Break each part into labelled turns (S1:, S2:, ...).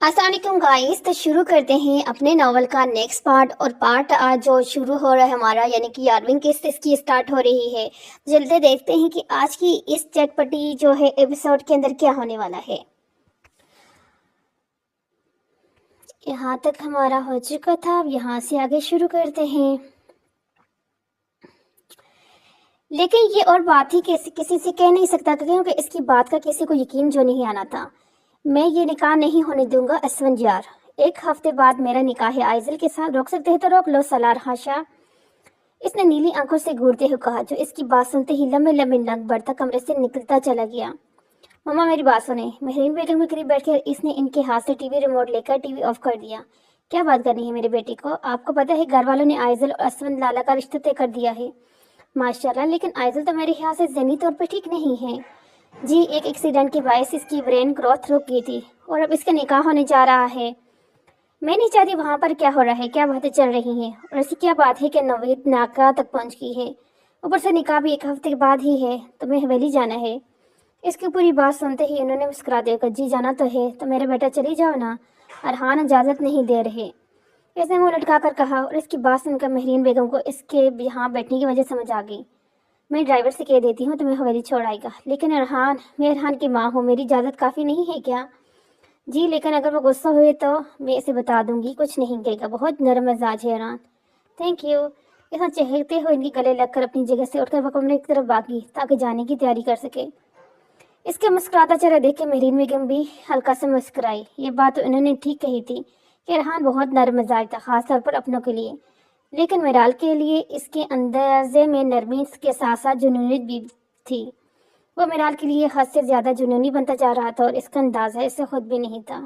S1: अस्सलाम वालेकुम गाइस। तो शुरू करते हैं अपने नावल का नेक्स्ट पार्ट। और पार्ट आज जो शुरू हो रहा है हमारा, यानी कि 11वीं किस्त इसकी स्टार्ट हो रही है। जल्दी देखते हैं कि आज की इस चटपटी जो है एपिसोड के अंदर क्या होने वाला है। यहाँ तक हमारा हो चुका था, अब यहाँ से आगे शुरू करते हैं। लेकिन ये और बात ही किसी से कह नहीं सकता, क्योंकि इसकी बात का किसी को यकीन जो नहीं आना था। मैं ये निकाह नहीं होने दूंगा असफंजार। एक हफ्ते बाद मेरा निकाह है आइजल के साथ, रोक सकते हैं तो रोक लो सलार हाशा। इसने नीली आंखों से घूरते हुए कहा, जो इसकी बात सुनते ही लंबे लंबे नग बढ़ता कमरे से निकलता चला गया। मम्मा मेरी बात सुने। महरीन बेगम के करीब बैठकर इसने इनके हाथ से टीवी रिमोट लेकर टीवी ऑफ कर दिया। क्या बात करनी है मेरे बेटे को? आपको पता है घर वालों ने आइजल और असफंद लाला का रिश्ता तय कर दिया है। माशाल्लाह, लेकिन आइजल तो मेरे ख्याल से ज़हनी तौर पर ठीक नहीं है। जी, एक एक्सीडेंट के बायस इसकी ब्रेन ग्रोथ रुक गई थी और अब इसका निकाह होने जा रहा है। मैं नहीं चाहती वहाँ पर क्या हो रहा है, क्या बातें चल रही हैं, और ऐसी क्या बात है कि नवीद नाका तक पहुँच गई है। ऊपर से निकाह भी एक हफ्ते के बाद ही है। तुम्हें हवेली जाना है। इसकी पूरी बात सुनते ही उन्होंने मुस्कुरा देकर, जी जाना तो है, तो मेरा बेटा चली जाओ ना। अरहान इजाज़त नहीं दे रहे, इसने मुँह लटका कर कहा। और इसकी बात सुनकर महरीन बेगम को इसके यहाँ बैठने की वजह समझ आ गई। मैं ड्राइवर से कह देती हूँ तुम्हें हवेली छोड़ आएगा। लेकिन अरहान, मैं अरहान की माँ हूँ, मेरी इजाज़त काफ़ी नहीं है क्या? जी, लेकिन अगर वो गुस्सा हुए तो मैं इसे बता दूंगी, कुछ नहीं कहेगा। बहुत नरम मिजाज है अरहान। Thank you. इसने चहकते हुए इनके गले लगकर अपनी जगह से उठकर वो कमरे की तरफ भागी ताकि जाने की तैयारी कर सके। इसके मुस्कुराता चेहरा देख के महरीन बेगम भी हल्का से मुस्कुराई। ये बात तो इन्होंने ठीक कही थी कि अरहान बहुत नरम मिजाज था, खासतौर पर अपनों के लिए। लेकिन मिराल के लिए इसके अंदाजे में नरमी के साथ साथ जुनूनियत भी थी। वो मिराल के लिए हद से ज्यादा जुनूनी बनता जा रहा था और इसका अंदाजा इसे खुद भी नहीं था।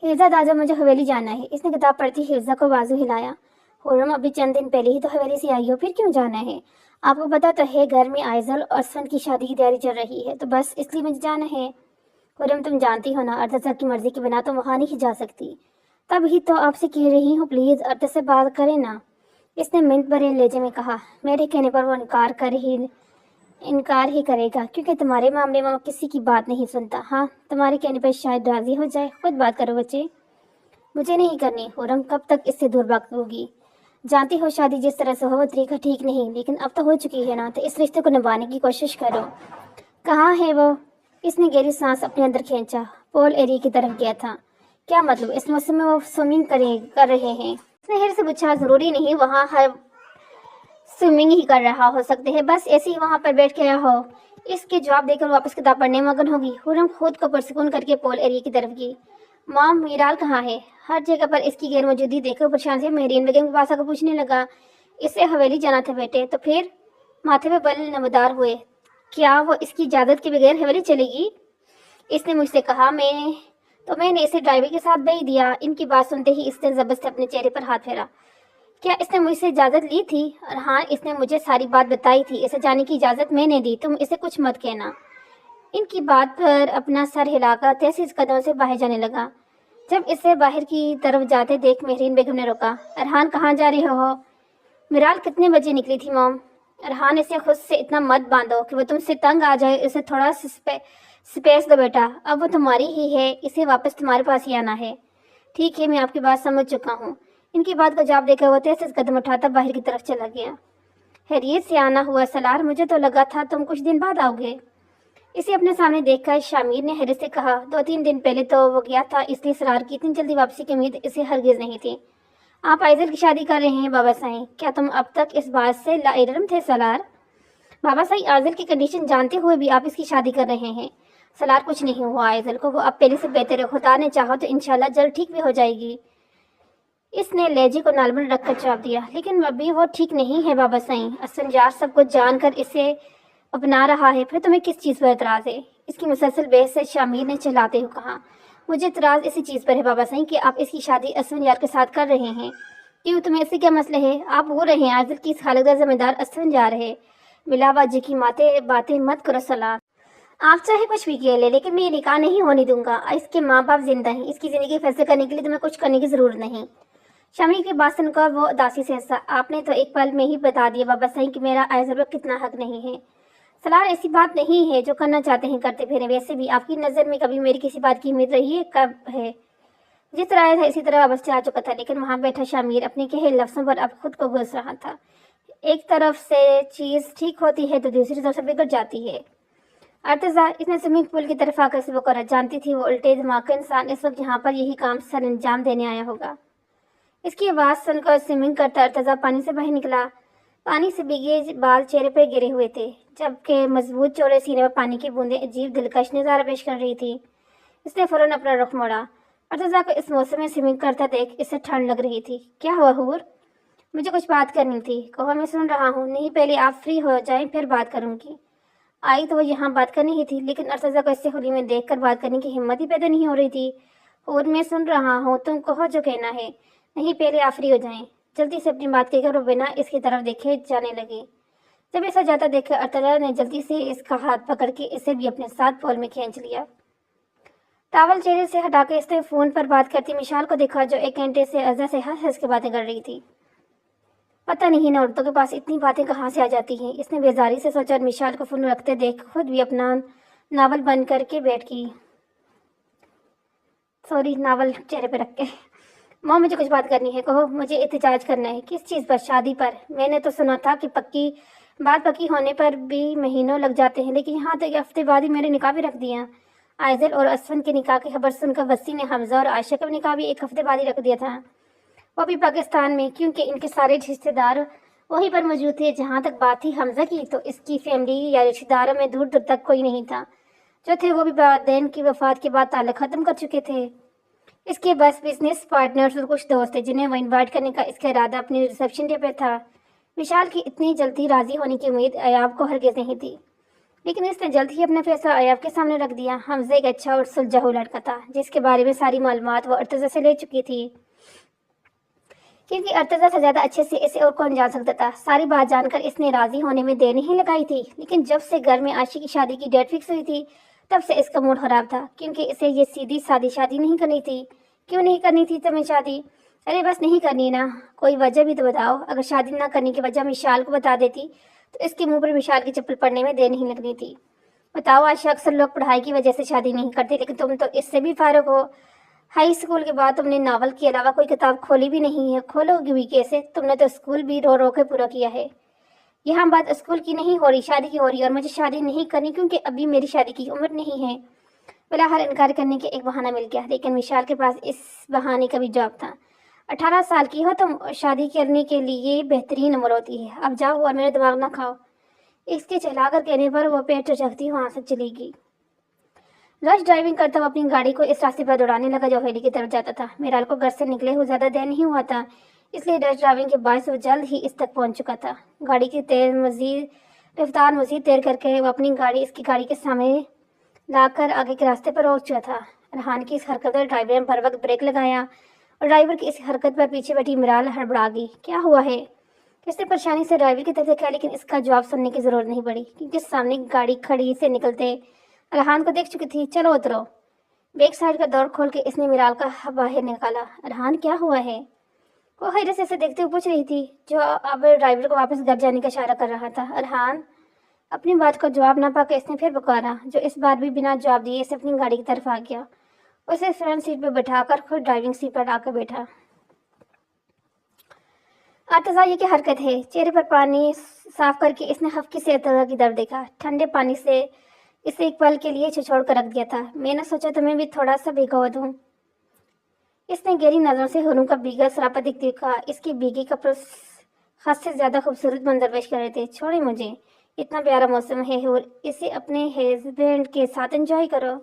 S1: हिफ्जा दादा, मुझे हवेली जाना है। इसने किताब पढ़ती हिफ्जा को बाजू हिलाया। हुर्रम, अभी चंद दिन पहले ही तो हवेली से आई हो, फिर क्यों जाना है? आपको पता तो है घर में आइजल और असफंद की शादी की तैयारी चल रही है, तो बस इसलिए मुझे जाना है। हुर्रम, तुम जानती हो ना, अर्तसर की मर्जी के बिना तो वहाँ नहीं जा सकती। तब ही तो आपसे कह रही हूँ, प्लीज़ अर्त से बात करें ना। इसने मिनट भरे लहजे में कहा। मेरे कहने पर वो इनकार ही करेगा, क्योंकि तुम्हारे मामले में वो किसी की बात नहीं सुनता। हाँ, तुम्हारे कहने पर शायद राजी हो जाए। खुद बात करो बच्चे। मुझे नहीं करनी। हुर्रम, कब तक इससे दूर भागोगी? जानती हो शादी जिस तरह से हो वो तरीका ठीक नहीं, लेकिन अब तो हो चुकी है ना, तो इस रिश्ते को निभाने की कोशिश करो। कहाँ है वो? इसने गहरी सांस अपने अंदर खींचा। पोल एरिया की तरफ गया था। क्या मतलब? इस मौसम में वो स्विमिंग कर रहे हैं? इसने हिर से पूछा। जरूरी नहीं वहाँ हर स्विमिंग ही कर रहा हो, सकते हैं बस ऐसे ही वहाँ पर बैठ के रहो। इसके जवाब देकर वापस किताब पढ़ने में मगन होगी। हुर्रम खुद को पुरसुकून करके पोल एरिया की तरफ गई। मॉम, मीराल कहाँ है? हर जगह पर इसकी गैर मौजूदगी देखकर परेशान से महरीन बेगम के पास आकर पूछने लगा। इससे हवेली जाना था बेटे। तो फिर? माथे पे बल नमदार हुए। क्या वो इसकी इजाज़त के बगैर हवेली चलेगी? इसने मुझसे कहा। मैंने इसे ड्राइवर के साथ भेज दिया। इनकी बात सुनते ही इसने जबरदस्ती अपने चेहरे पर हाथ फेरा। क्या इसने मुझसे इजाज़त ली थी? और हाँ, इसने मुझे सारी बात बताई थी। इसे जाने की इजाज़त मैंने दी, तुम इसे कुछ मत कहना। इनकी बात पर अपना सर हिलाकर तेज कदमों से बाहर जाने लगा। जब इसे बाहर की तरफ जाते देख महरीन बेगम ने रोका। अरहान, कहाँ जा रहे हो? मिराल कितने बजे निकली थी मॉम? अरहान, इसे खुद से इतना मत बांधो कि वो तुमसे तंग आ जाए। इसे थोड़ा स्पेस दो बेटा। अब वो तुम्हारी ही है, इसे वापस तुम्हारे पास ही आना है। ठीक है, मैं आपकी बात समझ चुका हूँ। इनकी बात को जवाब देकर वो तेज कदम उठाता बाहर की तरफ चला गया। हैरियत से आना हुआ सलार? मुझे तो लगा था तुम कुछ दिन बाद आओगे। इसे अपने सामने देखकर शामिर ने हैरियत से कहा। 2-3 दिन पहले तो वो गया था, इसलिए सलार की इतनी जल्दी वापसी की उम्मीद इसे हरगिज नहीं थी। आप आइजल की शादी कर रहे हैं बाबा साईं? क्या तुम अब तक इस बात से लाइलम थे सलार? बाबा साईं, आइजल की कंडीशन जानते हुए भी आप इसकी शादी कर रहे हैं? सलार, कुछ नहीं हुआ आइजल को, वो अब पहले से बेहतर है। खुदा ने चाहा तो इंशाल्लाह जल्द ठीक भी हो जाएगी। इसने लहजे को नालमन रखकर जवाब दिया। लेकिन अभी वो ठीक नहीं है बाबा साईं। असफंजार सब कुछ जानकर इसे अपना रहा है, फिर तुम्हें किस चीज़ पर एतराज़ है? इसकी मुसलसल बहस से शामिर ने चिल्लाते हुए कहा। मुझे एतराज़ इसी चीज़ पर है बाबा साईं कि आप इसकी शादी असफंजार के साथ कर रहे हैं। क्यों, तुम्हें इससे क्या मसला है? आप वो रहे हैं आइजल की इस हालत का जिम्मेदार असफंजार है। मिलावाजी की बातें मत करो सलार। आप चाहे कुछ भी कह ले, लेकिन मैं ये निकाह नहीं होने दूंगा। इसके माँ बाप जिंदा हैं। इसकी ज़िंदगी फैसले करने के लिए तुम्हें कुछ करने की ज़रूरत नहीं। शामिर की बात सुनकर वो उदासी से हंसा। आपने तो एक पल में ही बता दिया बाबा साईं कि मेरा आइजल पर कितना हक नहीं है। सलार ऐसी बात नहीं है जो करना चाहते हैं करते फिरें। वैसे भी आपकी नज़र में कभी मेरी किसी बात की उम्मीद रही है? कब है? जिस तरह आया था इसी तरह वापस आ चुका था, लेकिन वहां बैठा शामिर अपने कहे लफ्जों पर अब खुद को घुस रहा था। एक तरफ से चीज ठीक होती है तो दूसरी तरफ से बिगड़ जाती है। अर्तजा इसने स्विमिंग पूल की तरफ आकर से वो जानती थी वो उल्टे दिमाग का इंसान इस वक्त यहाँ पर यही काम सर अंजाम देने आया होगा। इसकी आवाज़ सुनकर स्विमिंग करता अर्तजा पानी से बाहर निकला। पानी से भीगे बाल चेहरे पर गिरे हुए थे, जबकि मजबूत चौड़े सीने पर पानी की बूंदें अजीब दिलकश नज़ारा पेश कर रही थी। इसने फौरन अपना रुख मोड़ा। अर्तजा को इस मौसम में स्विमिंग करता देख इसे ठंड लग रही थी। क्या हुआ हूर? मुझे कुछ बात करनी थी। कहो, मैं सुन रहा हूँ। नहीं, पहले आप फ्री हो जाएं फिर बात करूँगी। आई तो वो यहाँ बात करनी ही थी, लेकिन अर्तजा को इससे होली में देखकर बात करने की हिम्मत ही पैदा नहीं हो रही थी। और मैं सुन रहा हूँ, तुम कहो जो कहना है। नहीं, पहले आप फ्री हो जाएं। जल्दी से अपनी बात कहकर वो बिना इसकी तरफ देखे जाने लगी। जब ऐसा जाता देखे अर्तजा ने जल्दी से इसका हाथ पकड़ के इसे भी अपने साथ पोल में खींच लिया। टावल चेहरे से हटाकर इसने फोन पर बात करती मिशाल को देखा, जो एक घंटे से अर्जा से हंस हंस के बातें कर रही थी। पता नहीं ना औरतों के पास इतनी बातें कहाँ से आ जाती हैं। इसने बेजारी से सोचा और मिशाल को फोन रखते देख खुद भी अपना नावल बंद करके बैठ गई। सॉरी, नावल चेहरे पे रख के। माँ, मुझे कुछ बात करनी है। कहो, मुझे एहतजाज करना है। किस चीज़ पर? शादी पर। मैंने तो सुना था कि बात पक्की होने पर भी महीनों लग जाते हैं, लेकिन यहाँ तो एक हफ्ते बाद ही मेरे निकाह भी रख दिया। आयजल और असफन के निकाह की खबर सुनकर वसी ने हमजा और आयशा का निकाह भी एक हफ्ते बाद ही रख दिया था, वो भी पाकिस्तान में, क्योंकि इनके सारे रिश्तेदार वहीं पर मौजूद थे। जहाँ तक बात थी हमजा की, तो इसकी फैमिली या रिश्तेदारों में दूर दूर तक कोई नहीं था। जो थे वो भी वालिदैन की वफात के बाद ताल्लुक ख़त्म कर चुके थे। इसके बस बिजनेस पार्टनर्स और कुछ दोस्त थे जिन्हें वो इन्वाइट करने का इसका इरादा अपने रिसेप्शन डे पर था। विशाल की इतनी जल्दी राजी होने की उम्मीद अयाब को हरगिज़ नहीं थी, लेकिन इसने जल्द ही अपना फैसला अयाब के सामने रख दिया। हमजा एक अच्छा और सुलझा हुआ लड़का था, जिसके बारे में सारी मालूमात वो अर्तजा से ले चुकी थी, क्योंकि अर्तजा से ज़्यादा अच्छे से इसे और कौन जान सकता था। सारी बात जानकर इसने राजी होने में देर नहीं लगाई थी, लेकिन जब से घर में आशी की शादी की डेट फिक्स हुई थी तब से इसका मूड खराब था, क्योंकि इसे ये सीधी सादी शादी नहीं करनी थी। क्यों नहीं करनी थी तुम्हें शादी? अरे बस नहीं करनी ना, कोई वजह भी तो बताओ। अगर शादी ना करने की वजह मिशाल को बता देती तो इसके मुंह पर मिशाल की चप्पल पड़ने में देर नहीं लगनी थी। बताओ, आशा, अक्सर लोग पढ़ाई की वजह से शादी नहीं करते, लेकिन तुम तो इससे भी फारुग हो। हाई स्कूल के बाद तुमने नावल के अलावा कोई किताब खोली भी नहीं है। खोलोगी भी कैसे? तुमने तो स्कूल भी रो रो के पूरा किया है। यहाँ बात स्कूल की नहीं हो रही, शादी की हो रही, और मुझे शादी नहीं करनी क्योंकि अभी मेरी शादी की उम्र नहीं है। फिलहाल इनकार करने के एक बहाना मिल गया, लेकिन विशाल के पास इस बहाने का भी जवाब था। 18 साल की हो तुम, शादी करने के लिए बेहतरीन उम्र होती है। अब जाओ और मेरा दिमाग ना खाओ। इसके चलाकर कहने पर वो पेट चखती वहां से चली गई। रश ड्राइविंग करता हुआ अपनी गाड़ी को इस रास्ते पर दौड़ाने लगा जो हवेली की तरफ जाता था। मिराल को घर से निकले हुए ज्यादा देर नहीं हुआ था, इसलिए रश ड्राइविंग के बायस वो जल्द ही इस तक पहुंच चुका था। गाड़ी की रफ्तार मजीद तेज करके वो अपनी गाड़ी इसकी गाड़ी के सामने लाकर आगे के रास्ते पर रोक चुका था। रहान की इस हरकत पर ड्राइवर ने बर वक्त ब्रेक लगाया और ड्राइवर की इस हरकत पर पीछे बैठी मिराल हड़बड़ा गई। क्या हुआ है? इसने परेशानी से ड्राइवर की तरफ देखा, लेकिन इसका जवाब सुनने की जरूरत नहीं पड़ी, क्योंकि सामने गाड़ी खड़ी से निकलते रहान को देख चुकी थी। चलो उतरो। बैक साइड का दौर खोल के इसने मिराल का बाहर निकाला। रहान, क्या हुआ है? वो हैरत से इसे देखते हुए पूछ रही थी, जो अब ड्राइवर को वापस घर जाने का इशारा कर रहा था। रहान अपनी बात का जवाब ना पाकर इसने फिर पुकारा, जो इस बार भी बिना जवाब दिए इसे अपनी गाड़ी की तरफ आ गया। उसे फ्रंट सीट पर बैठाकर खुद ड्राइविंग सीट पर आकर बैठा। अर्तजा ये क्या हरकत है? चेहरे पर पानी साफ करके इसने हफ्की से अर्तजा की तरफ देखा। ठंडे पानी से इसे एक पल के लिए छिछोड़ कर रख दिया था। मैंने सोचा तुम्हें भी थोड़ा सा भिगो दूं। इसने गहरी नजरों से हुनू का भीगा सरापा दिखते कहा। इसके भीगे कपड़ों हद से ज्यादा खूबसूरत मंजर पेश कर रहे थे। छोड़े मुझे, इतना प्यारा मौसम है और इसे अपने हस्बैंड के साथ एंजॉय करो।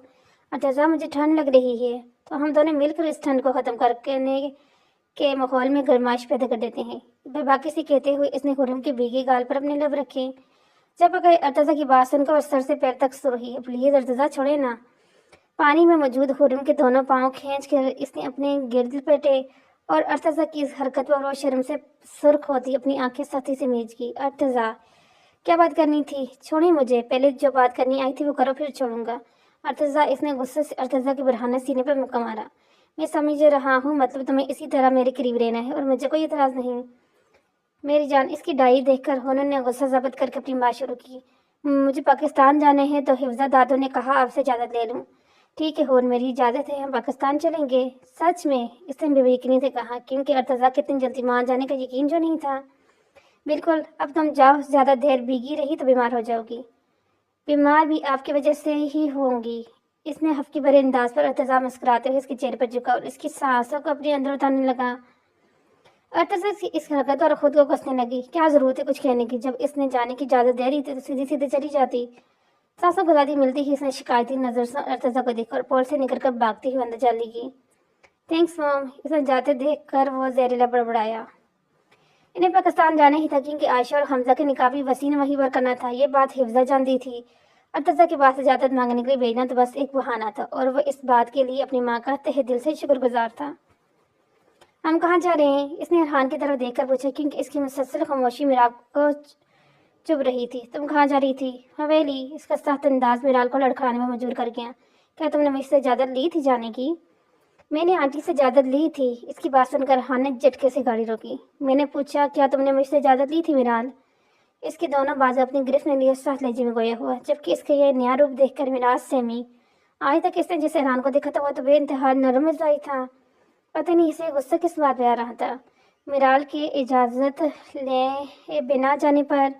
S1: अर्तजा, मुझे ठंड लग रही है, तो हम दोनों मिलकर इस ठंड को खत्म करने के माहौल में गर्माइश पैदा कर देते हैं। बेबाकी से कहते हुए इसने हुरम के भीगे गाल पर अपने लब रखे। जब अगर अर्तजा की बात सुनकर सर से पैर तक सो रही। प्लीज अर्तजा, छोड़े ना। पानी में मौजूद हुरम के दोनों पांव खींच कर इसने अपने गिरद पेटे और अर्तजा की इस हरकत पर वो शर्म से सुर्ख होती अपनी आंखें सख्ती से मीच की। अर्तजा, क्या बात करनी थी? छोड़े मुझे, पहले जो बात करनी आई थी वो करो, फिर छोड़ूंगा। अर्तजा, इसने गुस्से से अर्तजा के बुरहाना सीने पर मुक्का मारा। मैं समझ रहा हूँ, मतलब तुम्हें इसी तरह मेरे करीब रहना है और मुझे कोई इतराज नहीं। मेरी जान, इसकी डायरी देखकर हुनू ने गुस्सा जब्त करके अपनी बात शुरू की। मुझे पाकिस्तान जाने हैं तो हिफ्जा दादू ने कहा आपसे इजाज़त ले लूं। ठीक है, और मेरी इजाज़त है, हम पाकिस्तान चलेंगे। सच में? इसने बेयकीनी से कहा, क्योंकि अर्तज़ा के इतनी जल्दी मान जाने का यकीन जो नहीं था। बिल्कुल, अब तुम जाओ, ज़्यादा देर भीगी रही तो बीमार हो जाओगी। बीमार भी आपकी वजह से ही होंगी। इसने हफ्की भरे अंदाज पर अर्तज़ा मुस्कुराते हुए इसके चेहरे पर झुका और इसकी सांसों को अपने अंदर उतारने लगा। अर्तज़ा इस हरकत और खुद को कसने लगी। क्या ज़रूरत है कुछ कहने की? जब इसने जाने की इजाज़त दे रही थी तो सीधी सीधे चली जाती। सांसों गुजारी मिलती ही इसने शिकायती नज़र से अर्तज़ा को देखा और पोल से निकलकर भागती हुई अंदर चली गई। थैंक्स मॉम, इसे जाते देख कर वो जहरीला बड़बड़ाया। इन्हें पाकिस्तान जाना ही था, क्योंकि आयशा और हमजा के निकाह भी वसी ने वहीं पर करना था। ये बात हिफ्जा जानती थी। अर्तज़ा के पास इजाज़त मांगने के लिए भेजना तो बस एक बहाना था, और वो इस बात के लिए अपनी माँ का तहे दिल से शुक्रगुजार था। हम कहाँ जा रहे हैं? इसने अरहान की तरफ देखकर पूछा, क्योंकि इसकी मुसलसल खामोशी मिराल को चुभ रही थी। तुम कहाँ जा रही थी? हवेली। इसका सख्त अंदाज मिराल को लड़खड़ाने में मजबूर कर गया। क्या तुमने मुझसे इजाज़त ली थी जाने की? मैंने आंटी से इजाज़त ली थी। इसकी बात सुनकर अरहान ने झटके से गाड़ी रोकी। मैंने पूछा, क्या तुमने मुझसे इजाज़त ली थी मिराल? इसके दोनों बाजू अपनी गिरफ्त में लिए साथ लहजे में गोया हुआ, जबकि इसका यह नया रूप देखकर मिराज सहमी। आज तक इसने जिस अरहान को देखा था वो तो बेइंतहा नरम मिजाज था। पता नहीं इसे गुस्सा किस बात पे आ रहा था, मिराल की इजाज़त ले बिना जाने पर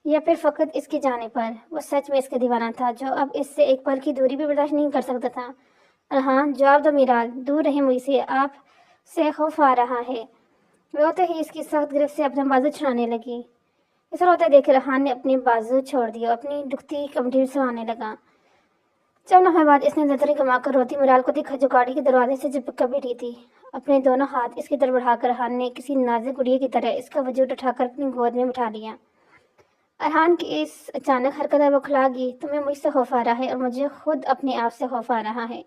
S1: या फिर फ़कत इसके जाने पर। वो सच में इसका दीवाना था, जो अब इससे एक पल की दूरी भी बर्दाश्त नहीं कर सकता था। हाँ, जवाब दो मिराल, दूर रहे मुझसे, आप से खौफ आ रहा है। रोते ही इसकी सख्त गिरफ्त से अपना बाजू छुड़ाने लगी। इसे रोते देख रहान ने अपनी बाजू छोड़ दिया, अपनी दुखती कमटी सुनाने लगा। चंद लम्हे बाद इसने नजरें घुमाकर रोती मिराल को देखा, जो गाड़ी के दरवाजे से चिपक बैठी थी। अपने दोनों हाथ इसकी तरफ बढ़ाकर अरहान ने किसी नाजुक गुड़िया की तरह इसका वजूद उठाकर अपनी गोद में बिठा लिया। अरहान की इस अचानक हरकत वो खिला गई। तुम्हें मुझसे खौफ आ रहा है और मुझे खुद अपने आप से खौफ आ रहा है।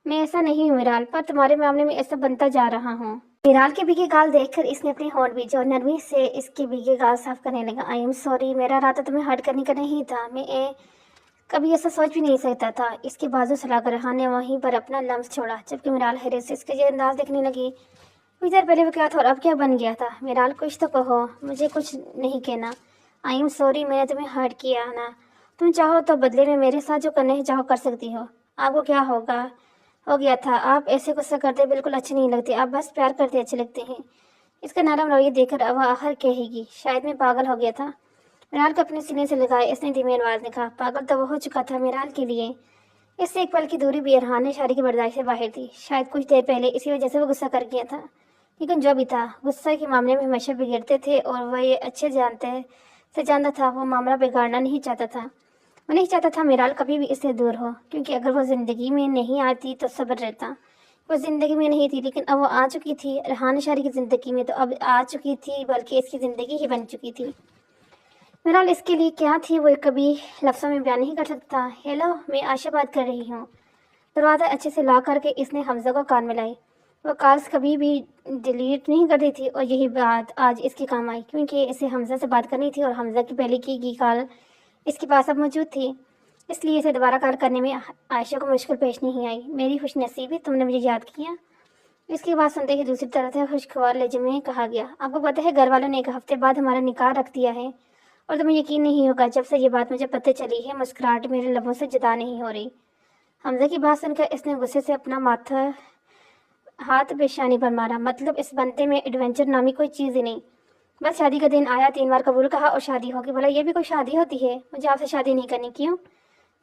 S1: मैं ऐसा नहीं हूँ मिराल, पर तुम्हारे मामले में ऐसा बनता जा रहा हूँ। मिराल के भीगे गाल देखकर इसने अपने होंठ बीजे और नरमी से इसके भीगे गाल साफ करने लगा। आई एम सॉरी, मेरा इरादा तुम्हें हर्ट करने का नहीं था। मैं कभी ऐसा सोच भी नहीं सकता था। इसके बाजू सलाकर अरहान ने वहीं पर अपना लम्स छोड़ा, जबकि मिराल हैरत से इसके ये अंदाज देखने लगी। कुछ देर पहले वो क्या था और अब क्या बन गया था? मिराल कुछ तो कहो, मुझे कुछ नहीं कहना। आई एम सॉरी, मैंने तुम्हें हर्ट किया ना। तुम चाहो तो बदले में मेरे साथ जो करना है चाहो कर सकती हो। आपको क्या हो गया था? आप ऐसे गुस्सा करते बिल्कुल अच्छे नहीं लगते। आप बस प्यार करते अच्छे लगते हैं। इसका नरम रवैया देखकर अब आखिर कहेगी, शायद मैं पागल हो गया था। मिराल को अपने सीने से लगाए इसने धीमी आवाज में कहा, पागल तो वो हो चुका था मिराल के लिए। इससे एक पल की दूरी भी अरहान ने शादी की बर्दाश्त से बाहर थी। शायद कुछ देर पहले इसी वजह से वो गुस्सा कर गया था, लेकिन जो भी था, गुस्सा के मामले में हमेशा बिगड़ते थे और वह ये अच्छे जानता था वो मामला बिगाड़ना नहीं चाहता था। वो नहीं चाहता था मिराल कभी भी इससे दूर हो, क्योंकि अगर वो ज़िंदगी में नहीं आती तो सब्र रहता। वो ज़िंदगी में नहीं थी, लेकिन अब वो आ चुकी थी। अरहान शारी की ज़िंदगी में तो अब आ चुकी थी, बल्कि इसकी ज़िंदगी ही बन चुकी थी। मिराल इसके लिए क्या थी वो कभी लफ्ज़ों में बयान नहीं कर सकता। हेलो, मैं आशा बात कर रही हूँ। दरवाज़ा अच्छे से ला करके इसने हमजा को कान में लाई। वो कॉल्स कभी भी डिलीट नहीं करती थी और यही बात आज इसके काम आई, क्योंकि इसे हमजा से बात करनी थी और हमजा की पहले की गई कॉल इसके पास अब मौजूद थी। इसलिए इसे दोबारा कॉल करने में आयशा को मुश्किल पेश नहीं आई। मेरी खुशनसीबी, तुमने मुझे याद किया। इसकी बात सुनते ही दूसरी तरफ से खुशगवार लहजे में कहा गया, आपको पता है घर वालों ने एक हफ्ते बाद हमारा निकाह रख दिया है और तुम्हें यकीन नहीं होगा, जब से ये बात मुझे पता चली है मुस्कुराहट मेरे लबों से जुदा नहीं हो रही। हमजा की बात सुनकर इसने गुस्से से अपना माथा हाथ पेशानी पर मारा। मतलब इस बनते में एडवेंचर नामी कोई चीज़ ही नहीं। बस शादी का दिन आया, 3 बार कबूल कहा और शादी होगी। भला ये भी कोई शादी होती है? मुझे आपसे शादी नहीं करनी। क्यों?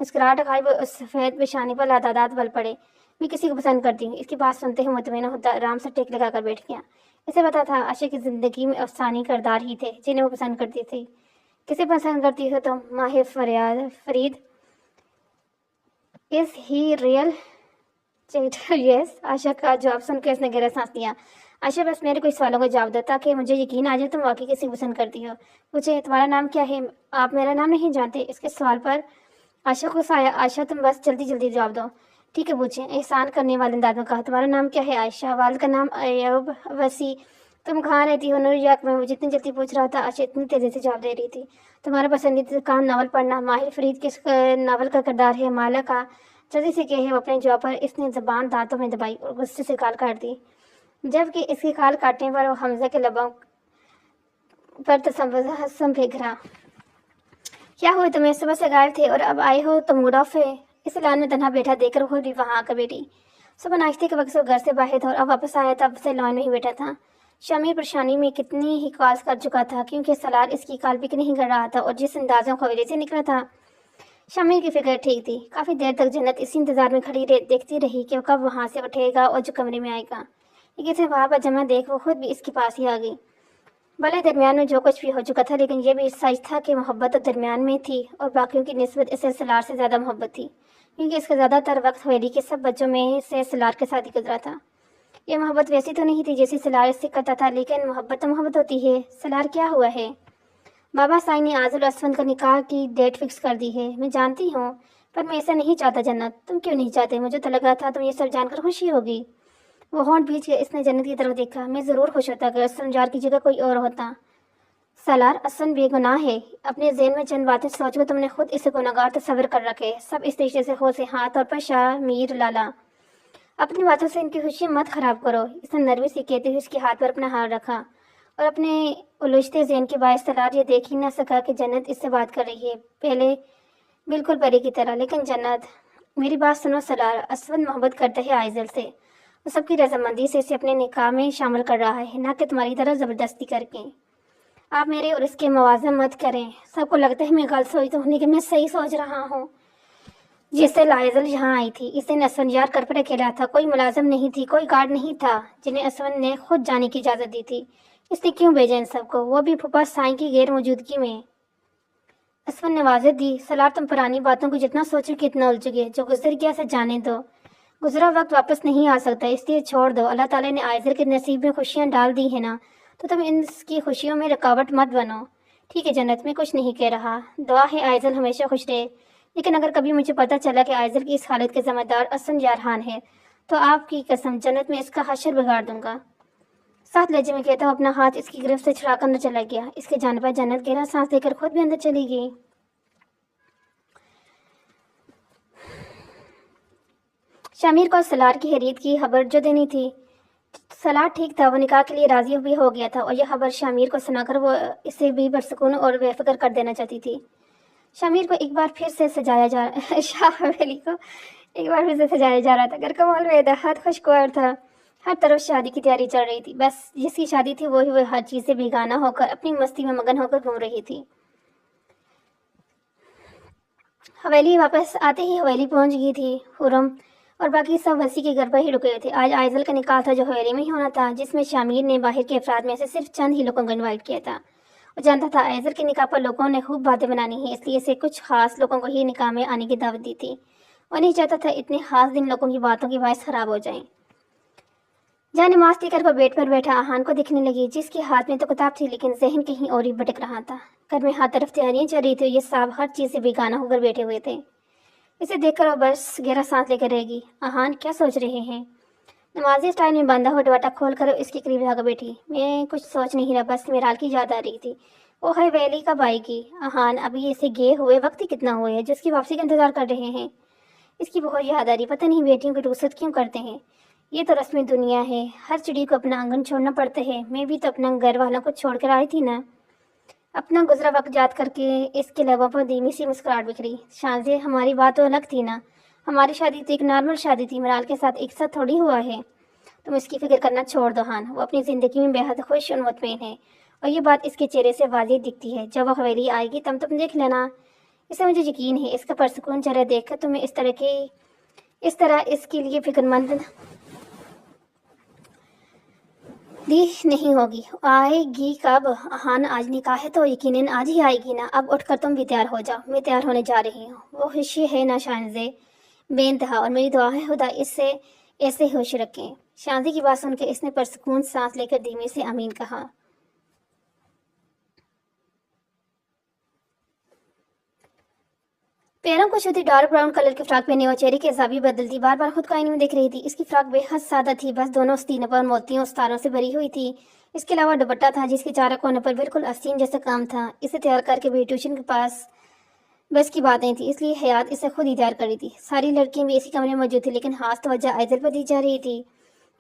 S1: मुस्कुराहट खाई वो उस सफ़ेद पेशानी पर लातादात बल पड़े। मैं किसी को पसंद करती हूँ। इसकी बात सुनते ही मुतमईन होता आराम से टेक लगा कर बैठ गया। इसे पता था आशा की ज़िंदगी में अफसानी किरदार ही थे जिन्हें वो पसंद करती थी। किसे पसंद करती हो तो Mahir Farid. Is he real chatter? Yes. Asha का जवाब सुनकर इसने गहरा सांस लिया। आशा, बस मेरे कुछ सवालों का जवाब दो ताकि मुझे यकीन आ जाए तुम वाकई किसी पसंद करती हो। पूछे, तुम्हारा नाम क्या है? आप मेरा नाम नहीं जानते? इसके सवाल पर आशा को आया। आशा, तुम बस जल्दी जल्दी जवाब दो। ठीक है, पूछे, एहसान करने वाले अंदाज में कहा। तुम्हारा नाम क्या है? आयशा। वालिद का नाम अय्यूब वसी। तुम कहाँ रहती हो? न्यूयॉर्क में। वो जितनी जल्दी पूछ रहा था आशा इतनी तेज़ी से जवाब दे रही थी। तुम्हारा पसंदीदा काम नावल पढ़ना। माहिर फरीद किस नावल का किरदार है? माला का। जल्दी से कहे। वो अपने जवाब पर इसने ज़बान दांतों में दबाई और गुस्से से गाल काट दी, जबकि इसकी खाल काटने पर वो हमजा के लबों पर तसव्वुर फेंक रहा। क्या हुआ तुम्हें? सुबह से गायब थे और अब आए हो तो मूड ऑफ है। इस लॉन में तन्हा बैठा देखकर वो भी वहां आकर बैठी। सुबह नाश्ते के वक्त से वो घर से बाहर था और अब वापस आया तब से लॉन में ही बैठा था। शमीर परेशानी में कितनी ही कॉल्स कर चुका था क्योंकि सलार इसकी कॉल पिक नहीं कर रहा था और जिस अंदाज़ों खवेरे से निकला था शमीर की फिक्र ठीक थी। काफ़ी देर तक जन्नत इसी इंतज़ार में खड़ी देखती रही कि वो कब वहाँ से उठेगा और जो कमरे में आएगा, लेकिन इसे वहाँ पर जमा देख वो खुद भी इसके पास ही आ गई। भले दरमियान में जो कुछ भी हो चुका था लेकिन यह भी सच था कि मोहब्बत तो दरमियान में थी और बाकियों की निस्बत इसे सलार से ज़्यादा मोहब्बत थी क्योंकि इसका ज़्यादातर वक्त हवेली के सब बच्चों में से सलार के साथ ही गुजरा था। ये मोहब्बत वैसी तो नहीं थी जैसी सलार इससे करता था, लेकिन मोहब्बत तो मोहब्बत होती है। सलार क्या हुआ है? बाबा साईं ने आजुल असफंद का निकाह की डेट फिक्स कर दी है। मैं जानती हूँ पर मैं ऐसा नहीं चाहता जन्नत। तुम क्यों नहीं चाहते? मुझे तो लगा था तुम ये सब जानकर खुशी होगी। वो होंठ भींच के इसने जन्नत की तरफ देखा। मैं ज़रूर खुश होता अगर असलम की जगह कोई और होता। सलार असलन बेगुनाह है। अपने ज़हन में चंद बातें सोचकर तुमने खुद इसे गुनहगार तस्वर कर रखे। सब इस रिश्ते से हो से हाथ और पर शामीर लाला। अपनी बातों से इनकी खुशी मत खराब करो। इसने नरवी से कहते हुए उसके हाथ पर अपना हाथ रखा और अपने उलझते ज़हन के बायस सलार ये देख ही न सका कि जन्नत इससे बात कर रही है। पहले बिल्कुल परी की तरह, लेकिन जन्नत मेरी बात सुनो सलार। असवद मोहब्बत करता है आइजल से। वो सबकी रजामंदी से इसे अपने निकाह में शामिल कर रहा है, ना कि तुम्हारी तरह ज़बरदस्ती करके। आप मेरे और इसके मवाज़न मत करें। सबको लगता है मैं गलत सोचती हूँ लेकिन मैं सही सोच रहा हूँ। जिससे लाइजल यहाँ आई थी इस दिन असफंजार कर पर अकेला था। कोई मुलाजिम नहीं थी, कोई गार्ड नहीं था जिन्हें असफन ने खुद जाने की इजाज़त दी थी। इसने क्यों भेजा इन सबको, वो भी फूफा साईं की गैर मौजूदगी में? असफन ने वाज़ह दी। सलार तुम पुरानी बातों को जितना सोचो कि इतना उलझोगे। जो गुजर गया से जाने दो। गुजरा वक्त वापस नहीं आ सकता, इसलिए छोड़ दो। अल्लाह ताला ने आइजल के नसीब में खुशियाँ डाल दी है ना, तो तुम इसकी खुशियों में रुकावट मत बनो। ठीक है जन्नत, मैं कुछ नहीं कह रहा। दुआ है आइजल हमेशा खुश रहे। लेकिन अगर कभी मुझे पता चला कि आइजल की इस हालत के ज़िम्मेदार असम यारहान है तो आपकी कसम जन्नत में इसका हशर बिगाड़ दूंगा। साथ लहजे में कहता हूँ अपना हाथ इसकी गिरफ्त से छुड़ा कर न चला गया। इसके जाने पर जन्नत गहरा सांस लेकर खुद भी अंदर चली गई। शमीर को सलार की हैरियत की खबर जो देनी थी। सलार ठीक था, वो निकाह के लिए राजी भी हो गया था और यह खबर शामिर को सुनाकर वो इसे भी बरसकून और बेफिक्र कर देना चाहती थी। शामिर को एक बार फिर से सजाया जा शाह हवेली को एक बार फिर से सजाया जा रहा था। घर का माहौल बेहद खुशगवार था। हर तरफ शादी की तैयारी चल रही थी। बस जिसकी शादी थी वही हर चीज़ से बेगाना होकर अपनी मस्ती में मगन होकर घूम रही थी। हवेली वापस आते ही हवेली पहुंच गई थी हुरम और बाकी सब हंसी के घर पर ही रुके हुए थे। आज आइजल का निकाह था जो हवेली में ही होना था, जिसमें शामिर ने बाहर के अफराद में से सिर्फ चंद ही लोगों को इन्वाइट किया था। वो जानता था आइजल के निकाह पर लोगों ने खूब बातें बनानी है, इसलिए इसे कुछ खास लोगों को ही निकाह में आने की दावत दी थी। वो नहीं चाहता था इतने खास दिन लोगों की बातों की बायस खराब हो जाए। जहाँ नमाज लेकर वो बेड पर बैठा आहान को दिखने लगी, जिसके हाथ में तो किताब थी लेकिन जहन कहीं और ही भटक रहा था। घर में हर तरफ तैयारियां चल रही थी। ये साहब हर चीज़ से बेगाना होकर बैठे हुए थे। इसे देखकर वो बस गहरा सांस लेकर रहेगी। आहान क्या सोच रहे हैं? नमाजी स्टाइल में बांधा हुआ दुपट्टा खोल कर इसके करीब जाकर बैठी। मैं कुछ सोच नहीं रहा, बस मेराल की याद आ रही थी। वो है वैली कब आएगी? आहान अभी इसे गए हुए वक्त ही कितना हुए है जिसकी वापसी का इंतजार कर रहे हैं। इसकी बहुत याद आ रही। पता नहीं बेटियों की रुखसत क्यों करते हैं। ये तो रस्मी दुनिया है, हर चिड़ी को अपना आंगन छोड़ना पड़ता है। मैं भी तो अपना घर वालों को छोड़ कर आई थी ना। अपना गुजरा वक्त याद करके इसके लबों पर धीमी सी मुस्कुराहट बिखरी। शांजे हमारी बात तो अलग थी ना। हमारी शादी तो एक नॉर्मल शादी थी, मराल के साथ एक साथ थोड़ी हुआ है। तुम इसकी फिक्र करना छोड़ दो हान। वो अपनी ज़िंदगी में बेहद खुश और मुतमईन है और ये बात इसके चेहरे से वाज़ेह दिखती है। जब वो हवेली आएगी तब तुम देख लेना। इसे मुझे यकीन है इसका परसकून चेहरा देखकर तुम्हें इस तरह इसके लिए फिक्रमंद दी नहीं होगी। आएगी कब? हान आज निकाह है तो यकीनन आज ही आएगी ना। अब उठकर तुम भी तैयार हो जाओ, मैं तैयार होने जा रही हूँ। वो खुशी है ना शानजे बेइंतहा, और मेरी दुआ है खुदा इससे ऐसे खुश रखें। शांति की बात सुनकर इसने परसकून सांस लेकर धीमे से आमीन कहा। पैरों को छूती डार्क ब्राउन कलर की फ्रॉक पहने और चेहरे की अजाबी बदलती बार बार खुद को आईने में देख रही थी। इसकी फ्रॉक बेहद सादा थी, बस दोनों आस्तीनों पर मोतियों और तारों से भरी हुई थी। इसके अलावा दुपट्टा था जिसके चारों कोनों पर बिल्कुल आस्तीन जैसा काम था। इसे तैयार करके भी ट्यूशन के पास बस की बात नहीं थी, इसलिए हयात इसे खुद ही तैयार कर रही थी। सारी लड़कियां भी इसी कमरे में मौजूद थी, लेकिन खास तवज्जो आइजल पर दी जा रही थी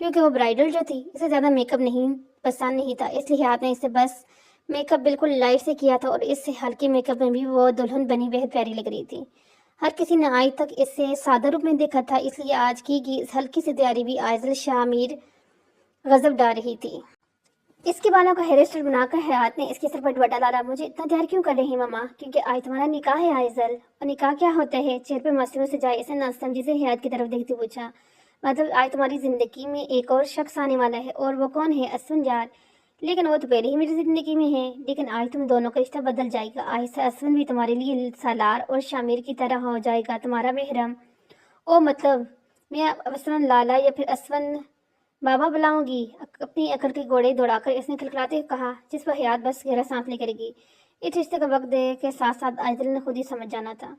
S1: क्योंकि वो ब्राइडल जो थी इसे ज़्यादा मेकअप नहीं पसंद नहीं था। इसलिए हयात ने इसे बस میک اپ بالکل لائٹ سے کیا تھا اور اس سے ہلکے میک اپ میں بھی وہ دلہن بنی بہت پیاری لگ رہی تھی۔ ہر کسی نے آج تک اس سے سادہ روپ میں دیکھا تھا، اس لیے آج کی اس ہلکی سی تیاری بھی عائزل شاہ میر غضب ڈال رہی تھی۔ اس کے بالوں کا ہیئر اسٹائل بنا کر حیات نے اس کے سر پر دوپٹہ ڈالا۔ مجھے اتنا تیار کیوں کر رہی ماما؟ کیونکہ آج تمہارا نکاح ہے عائزل۔ اور نکاح کیا ہوتا ہے؟ چہرے پہ مصنوع سے جائے اس نے نہ سمجھی سے حیات کی طرف دیکھتے پوچھا۔ مطلب آج تمہاری زندگی میں ایک اور شخص آنے والا ہے، اور وہ کون ہے؟ اسون یار۔ لیکن وہ تو پہلے ہی میری زندگی میں ہے۔ لیکن آج تم دونوں کا رشتہ بدل جائے گا۔ آج سے اسون بھی تمہارے لیے سالار اور شامیر کی طرح ہو جائے گا تمہارا محرم۔ او مطلب میں اسون لالا یا پھر اسون بابا بلاؤں گی؟ اپنی عقل کے گھوڑے دوڑا کر اس نے کھلکھلاتے ہوئے کہا، جس پر حیات بس گہرا سانس لے کرے گی۔ اس رشتے کا وقت دے کے ساتھ ساتھ عائزل نے خود ہی سمجھ جانا تھا۔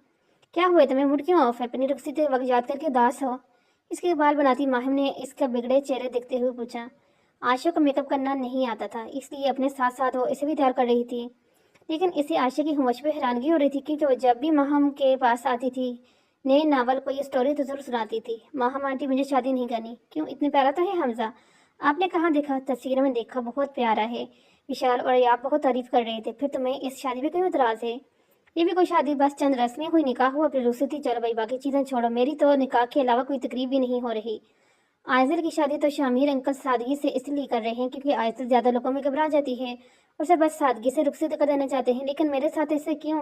S1: کیا ہوئے تمہیں؟ موڈ کیوں آف ہے؟ اپنی رخصتی وقت یاد کر کے اداس ہو؟ اس کے بال بناتی ماہم نے اس کا بگڑے چہرے دیکھتے ہوئے پوچھا۔ عائشہ کو میک اپ کرنا نہیں آتا تھا، اس لیے اپنے ساتھ ساتھ وہ اسے بھی تیار کر رہی تھی۔ لیکن اسے عائشہ کی ہوش پہ حیرانگی ہو رہی تھی، کیونکہ وہ جب بھی ماہم کے پاس آتی تھی نئے ناول کوئی اسٹوری تو ضرور سناتی تھی۔ ماہم آنٹی مجھے شادی نہیں کرنی۔ کیوں؟ اتنے پیارا تو ہے حمزہ۔ آپ نے کہاں دیکھا؟ تصویروں میں دیکھا، بہت پیارا ہے وشال، اور آپ بہت تعریف کر رہے تھے۔ پھر تمہیں اس شادی پہ کوئی اعتراض ہے؟ یہ بھی کوئی شادی؟ بس چند رسمیں ہوئی، نکاح ہوا، پھر رخصتی، چلو بھائی باقی چیزیں چھوڑو۔ میری تو نکاح کے علاوہ کوئی تقریب بھی نہیں ہو رہی۔ عائزل کی شادی تو شامیر انکل سادگی سے اس لیے کر رہے ہیں کیونکہ عائزل زیادہ لوگوں میں گھبرا جاتی ہے اور اسے بس سادگی سے رخصت کر دینا چاہتے ہیں۔ لیکن میرے ساتھ ایسے کیوں؟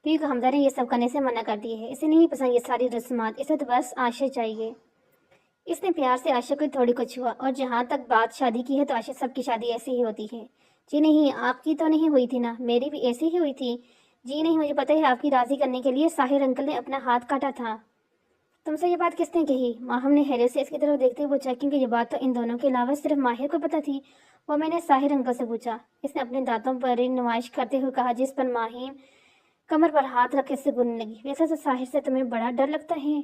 S1: کیونکہ حمزہ نے یہ سب کرنے سے منع کر دی ہے۔ اسے نہیں پسند یہ ساری رسومات، اسے تو بس عائشہ چاہیے۔ اس نے پیار سے عائشہ کو تھوڑی کو چھوا۔ اور جہاں تک بات شادی کی ہے تو عائشہ سب کی شادی ایسی ہی ہوتی ہے۔ جی نہیں، آپ کی تو نہیں ہوئی تھی نا؟ میری بھی ایسی ہی ہوئی تھی۔ جی نہیں، مجھے پتہ ہے آپ کی راضی کرنے کے لیے ساحر انکل نے اپنا ہاتھ کاٹا تھا۔ تم سے یہ بات کس نے کہی؟ ماہم نے حیرت سے اس کی طرف دیکھتے ہوئے پوچھا، کیونکہ یہ بات تو ان دونوں کے علاوہ صرف ماہر کو پتہ تھی۔ وہ میں نے ساحر انکل سے پوچھا۔ اس نے اپنے دانتوں پر نمائش کرتے ہوئے کہا، جس پر ماہم کمر پر ہاتھ رکھ کے سے گننے لگی۔ ویسے تو ساحر سے تمہیں بڑا ڈر لگتا ہے؟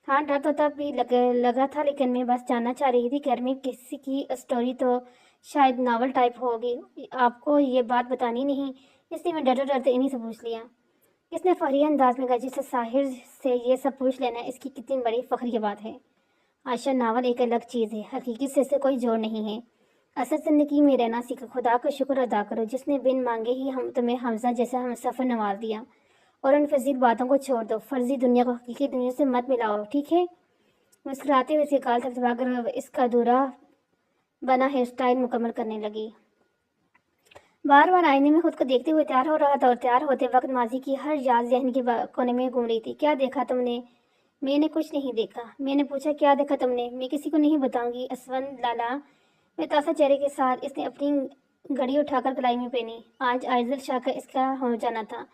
S1: ہاں، ڈر تو تب بھی لگا تھا، لیکن میں بس جاننا چاہ رہی تھی گھر میں کسی کی اسٹوری تو شاید ناول ٹائپ ہوگی، آپ کو یہ بات بتانی نہیں، اس لیے میں ڈرتے ڈرتے انہیں سے پوچھ لیا۔ اس نے فخری انداز میں کہا، جسے ساحر سے یہ سب پوچھ لینا اس کی کتنی بڑی فخر کی بات ہے۔ عائشہ، ناول ایک الگ چیز ہے، حقیقت سے اسے کوئی جوڑ نہیں ہے۔ اصل زندگی میں رہنا سیکھو، خدا کا شکر ادا کرو جس نے بن مانگے ہی تمہیں حمزہ جیسا ہم سفر نواز دیا، اور ان فضیل باتوں کو چھوڑ دو، فرضی دنیا کو حقیقی دنیا سے مت ملاؤ، ٹھیک ہے؟ مسکراتے ہوئے اس کے گال تک دبا کر اس کا ادھورا بنا ہیئر اسٹائل مکمل کرنے لگی۔ بار بار آئینے میں خود کو دیکھتے ہوئے تیار ہو رہا تھا، اور تیار ہوتے وقت ماضی کی ہر یاد ذہن کے کونے میں گھوم رہی تھی۔ کیا دیکھا تم نے؟ میں نے کچھ نہیں دیکھا۔ میں نے پوچھا، کیا دیکھا تم نے؟ میں کسی کو نہیں بتاؤں گی اسون لالا۔ میں تازہ چہرے کے ساتھ اس نے اپنی گھڑی اٹھا کر کلائی میں پہنی۔ آج عائزل شاہ کا اس کا ہو جانا تھا۔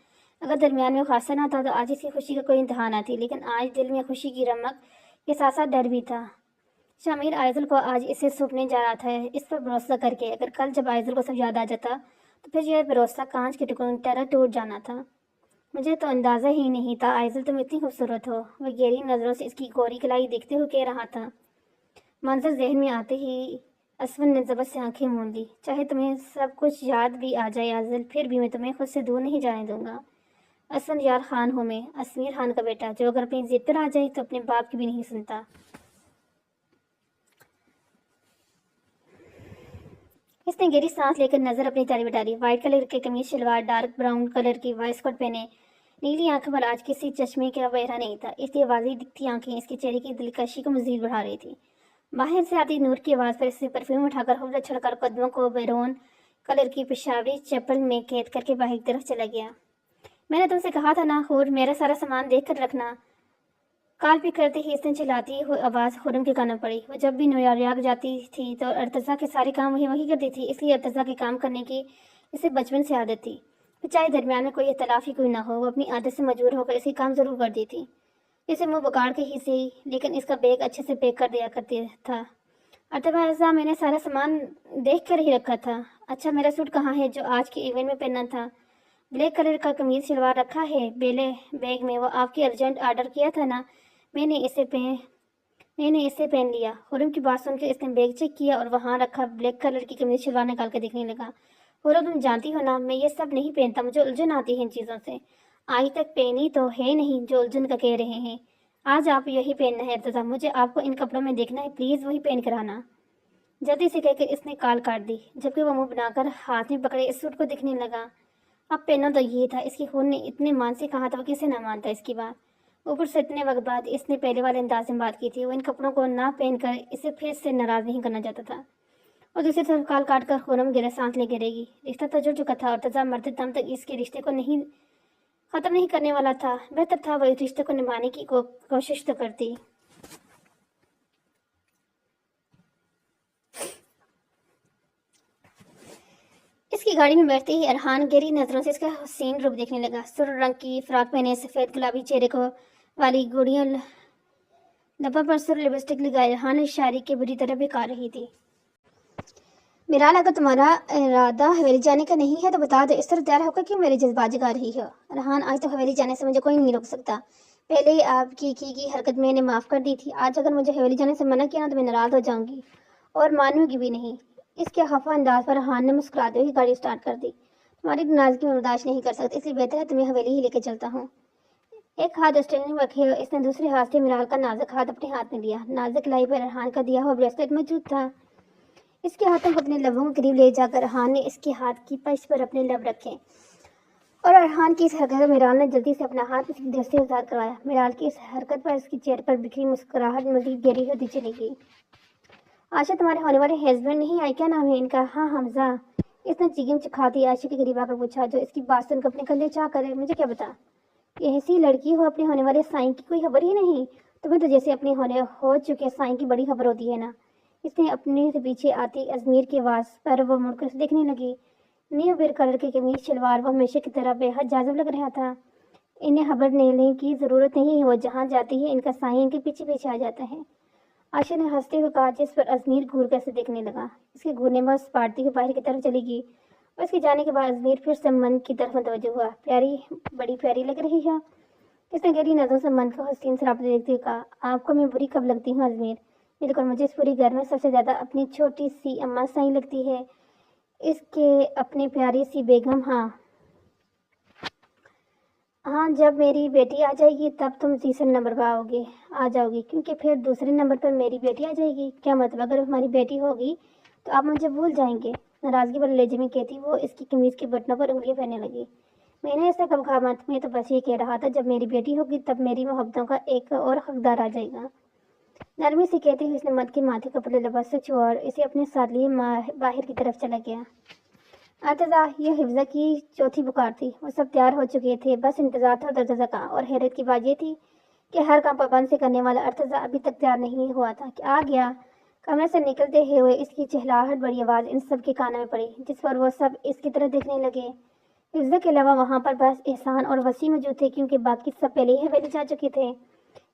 S1: اگر درمیان میں خاصہ نہ تھا تو آج اس کی خوشی کا کوئی انتہا نہ تھی، لیکن آج دل میں خوشی کی رمق کے ساتھ ساتھ ڈر بھی تھا۔ شامیر عائزل کو آج اسے سونپنے جا رہا تھا، اس پر بھروسہ کر کے۔ اگر کل جب عائزل کو سب یاد آ جاتا تو پھر یہ بھروسہ کانچ کے ٹکڑوں کی طرح ٹوٹ جانا تھا۔ مجھے تو اندازہ ہی نہیں تھا عائزل تم اتنی خوبصورت ہو، وہ گہری نظروں سے اس کی گوری کلائی دیکھتے ہوئے کہہ رہا تھا۔ منظر ذہن میں آتے ہی اسون نے ضبط سے آنکھیں موند لی۔ چاہے تمہیں سب کچھ یاد بھی آ جائے عائزل، پھر بھی میں تمہیں خود سے دور نہیں جانے دوں گا۔ اسون یار خان ہوں میں، اسمیر خان کا بیٹا، جو اگر اپنی ضد پر آ جائے تو اپنے باپ کی بھی نہیں سنتا۔ اس نے گہری سانس لے کر نظر اپنی تیاری پہ ڈالی۔ وائٹ کلر کے قمیض شلوار، ڈارک براؤن کلر کی وائس کوٹ پہنے، نیلی آنکھوں پر آج کسی چشمے کا بہرا نہیں تھا، اس کی واضح دکھتی آنکھیں اس کے چہرے کی دلکشی کو مزید بڑھا رہی تھی۔ باہر سے آتی نور کی آواز پر اس نے پرفیوم اٹھا کر ہوٹل چھڑ کر قدموں کو بیرون کلر کی پشاوری چپل میں قید کر کے باہر کی طرف چلا گیا۔ میں نے تم سے کہا تھا نا حور، میرا سارا سامان دیکھ کر رکھنا۔ کال پک کرتے ہی اس نے چلاتی ہوئی آواز خرم کے کانوں پڑی۔ وہ جب بھی نیویارک جاتی تھی تو ارتضیٰ کے سارے کام وہی کرتی تھی، اس لیے ارتضیٰ کے کام کرنے کی اسے بچپن سے عادت تھی۔ پھر چاہے درمیان میں کوئی اختلاف ہی کوئی نہ ہو، وہ اپنی عادت سے مجبور ہو کر اسے کام ضرور کرتی تھی، اسے منہ بگاڑ کے ہی صحیح، لیکن اس کا بیگ اچھے سے پیک کر دیا کرتی تھا۔ ارتضیٰ، میں نے سارا سامان دیکھ کر ہی رکھا تھا۔ اچھا، میرا سوٹ کہاں ہے جو آج کے ایونٹ میں پہننا تھا؟ بلیک کلر کا قمیض شلوار رکھا ہے بیلے بیگ میں، وہ آپ کی ارجنٹ آرڈر کیا تھا نا، میں نے اسے پہن لیا۔ خرم کی بات سن کے اس نے بیگ چیک کیا اور وہاں رکھا بلیک کلر کی قمیض شلوار نکال کر دیکھنے لگا۔ خرم، تم جانتی ہو نا میں یہ سب نہیں پہنتا، مجھے الجھن آتی ہے ان چیزوں سے۔ آج تک پہنی تو ہے نہیں جو الجھن کا کہہ رہے ہیں۔ آج آپ یہی پہننا ہے ارتضیٰ، مجھے آپ کو ان کپڑوں میں دیکھنا ہے، پلیز وہی پہن کر آنا۔ जल्दी से कहकर इसने कॉल काट दी, जबकि वो मुंह बनाकर हाथ में पकड़े इस सूट को दिखने लगा। अब पहनो तो ये था, इसकी खून ने इतने मान से कहा था, वो किसे ना मानता इसकी बात। ऊपर से इतने वक्त बाद इसने पहले वाले अंदाज में बात की थी। वो इन कपड़ों को ना पहनकर इसे फिर से नाराज नहीं करना चाहता था। और दूसरी तरफ काल काट कर खूनम गिरा सांस ले गिरेगी। रिश्ता तो जुड़ चुका था और तजा मरते दम तक इसके रिश्ते को नहीं खत्म नहीं करने वाला था। बेहतर था वो इस रिश्ते को निभाने की कोशिश तो करती। इसकी गाड़ी में बैठते ही अरहान गहरी नजरों से इसका हसीन रूप देखने लगा। सुर रंग की फ्रॉक पहने, सफेद गुलाबी चेहरे को वाली गुड़ियों लबों पर सुर लिपस्टिक लगाए अरहान शायरी की बुरी तरह बेकार रही थी। मिराल, अगर तुम्हारा इरादा हवेली जाने का नहीं है तो बता दो, इस तरह तैयार होकर क्यों मेरे जज्बात जगा रही हो? अरहान, आज तो हवेली जाने से मुझे कोई नहीं रोक सकता। पहले ही आपकी की हरकत मैंने माफ़ कर दी थी। आज अगर मुझे हवेली जाने से मना किया ना तो मैं नाराज़ हो जाऊंगी और मानूंगी भी नहीं। इसके खफा अंदाज पर अरहान ने मुस्कुराते हुए गाड़ी स्टार्ट कर दी। तुम्हारी नाराजगी में बर्दाश्त नहीं कर सकती, इसलिए बेहतर है तुम्हें हवेली ही लेकर चलता हूँ। एक हाथ स्टेरिंग में रखे इसने दूसरे हाथ से मिराल का नाजुक हाथ अपने हाथ में लिया। नाजुक लाई पर अरहान का दिया हुआ ब्रेसलेट मौजूद था। इसके हाथों को अपने लबों के करीब ले जाकर अरहान ने इसके हाथ की पश्च पर अपने लब रखे और अरहान की इस हरकत पर मिराल ने जल्दी से अपना हाथ इसकी दिल से आजाद करवाया। मिराल की इस हरकत पर इसके चेहरे पर बिखरी मुस्कुराहट मजीद गहरी होती चली गई। आशा, तुम्हारे होने वाले हस्बैंड नहीं आए? क्या नाम है इनका? हाँ, हमजा। इसने चिकन चिखाती आशा के करीब आकर पूछा, जो इसकी बात सुनकर अपने कंधे चाह करे। मुझे क्या बता, ऐसी लड़की हो, अपने होने वाले साईं की कोई खबर ही नहीं? तुम्हें तो जैसे अपने होने हो चुके साईं की बड़ी खबर होती है ना। इसने अपने से पीछे आती अजमीर के आवाज पर वो मुड़कर देखने लगी। न्यू बेर कलर के कमीज शलवार वो हमेशा की तरह बेहद जाजुब लग रहा था। इन्हें खबर लेने की जरूरत नहीं, वो जहाँ जाती है इनका साईं इनके पीछे पीछे आ जाता है। आशा ने हंसते हुए कहा, जिस पर अजमीर घूर कर से देखने लगा। इसके घूरने में सपाटती हुई बाहर की तरफ चली गई और इसके जाने के बाद अजमीर फिर से मन की तरफ मुतवज्जो हुआ। प्यारी, बड़ी प्यारी लग रही है। इसने गहरी नजरों से मन को हसीन सरापते देखते हुए कहा, आपको मैं बुरी कब लगती हूँ अजमेर? बिल्कुल, मुझे इस पूरी घर में सबसे ज्यादा अपनी छोटी सी अम्मा साई लगती है। इसके अपनी प्यारी सी बेगम। हाँ, जब मेरी बेटी आ जाएगी तब तुम तीसरे नंबर पर आ जाओगी, क्योंकि फिर दूसरे नंबर पर मेरी बेटी आ जाएगी। क्या मतलब? अगर हमारी बेटी होगी तो आप मुझे भूल जाएंगे? नाराजगी पर लहजे में कहती वो इसकी कमीज के बटनों पर उंगलियां फेरने लगी। मैंने ऐसा कब कहा? मत, मैं तो बस ये कह रहा था जब मेरी बेटी होगी तब मेरी मोहब्बतों का एक और हकदार आ जाएगा। नरमी से कहती हुई उसने मत के माथे कपड़े लिबास से छुआ और इसे अपने साथ लिए बाहर की तरफ चला गया। अर्तजा, ये हिफ्जा की चौथी पुकार थी। वो सब तैयार हो चुके थे, बस इंतजार था अर्तजा का। और हैरत की बात ये थी कि हर काम पाबंद से करने वाला अर्तजा अभी तक तैयार नहीं हुआ था कि आ गया। कमरे से निकलते हुए इसकी चिल्लाहट बड़ी आवाज़ इन सब के कानों में पड़ी, जिस पर वो सब इसकी तरह देखने लगे। हिफ्जा के अलावा वहाँ पर बस एहसान और वसी मौजूद थे, क्योंकि बाकी सब पहले ही हवेली जा चुके थे।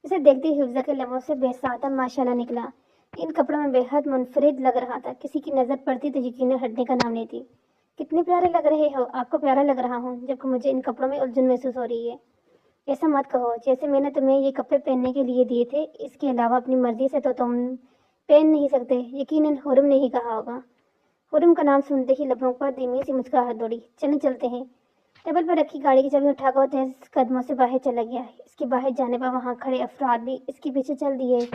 S1: इसे देखते ही हिफ्जा के लबों से बेसाता माशाल्लाह निकला। इन कपड़ों में बेहद मुनफरिद लग रहा था। किसी की नज़र पड़ती तो यकीनन हटने का नाम नहीं थी। कितने प्यारे लग रहे हो। आपको प्यारा लग रहा हूँ, जबकि मुझे इन कपड़ों में उलझन महसूस हो रही है। ऐसा मत कहो, जैसे मैंने तुम्हें ये कपड़े पहनने के लिए दिए थे। इसके अलावा अपनी मर्जी से तो तुम पहन नहीं सकते। यकीनन हुरम ने ही कहा होगा। हुरम का नाम सुनते ही लबों पर धीमी सी मुस्कुराहट दौड़ी। चलें, चलते हैं। टेबल पर रखी गाड़ी की चाबी उठाकर तेज कदमों से बाहर चला गया। इसके बाहर जाने पर वहाँ खड़े अफराद भी इसके पीछे चल दिए।